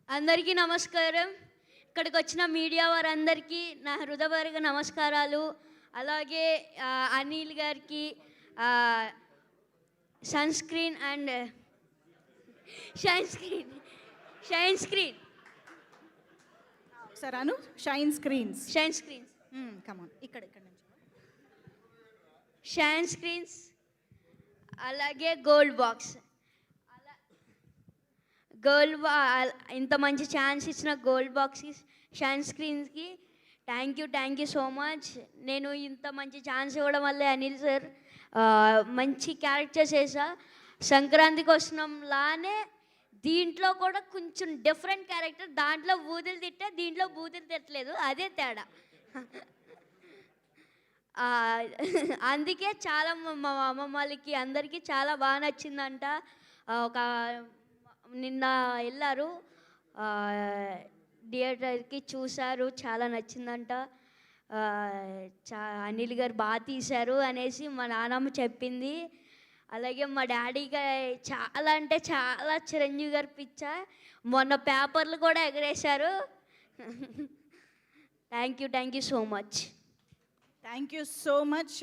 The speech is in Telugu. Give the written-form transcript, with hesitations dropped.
అందరికీ నమస్కారం. ఇక్కడికి వచ్చిన మీడియా వారందరికీ నా హృదయపూర్వక నమస్కారాలు. అలాగే అనిల్ గారికి sun screen and shine screen shine screen sir అను shine screens shine screens come on ఇక్కడ నుంచి షైన్ స్క్రీన్స్ అలాగే గోల్డ్ బాక్స్ ఇంత మంచి ఛాన్స్ ఇచ్చిన గోల్డ్ బాక్స్కి షైన్ స్క్రీన్స్కి థ్యాంక్ యూ సో మచ్. నేను ఇంత మంచి ఛాన్స్ ఇవ్వడం వల్లే అనిల్ సార్ మంచి క్యారెక్టర్స్ వేసా. సంక్రాంతికి వస్తున్నాంలానే దీంట్లో కూడా కొంచెం డిఫరెంట్ క్యారెక్టర్. దాంట్లో బూతులు తిట్టా, దీంట్లో బూతులు తిట్టలేదు, అదే తేడా. అందుకే చాలా మా అమ్మమ్మ వాళ్ళకి అందరికీ చాలా బాగా నచ్చిందంట. ఒక నిన్న వెళ్ళారు థియేటర్కి, చూశారు, చాలా నచ్చిందంట. అనిల్ గారు బాగా తీశారు అనేసి మా నాన్నమ్మ చెప్పింది. అలాగే మా డాడీగా చాలా అంటే చాలా చిరంజీవి గారు పిచ్చ. మొన్న పేపర్లు కూడా ఎగరేశారు. Thank you so much. Thank you so much.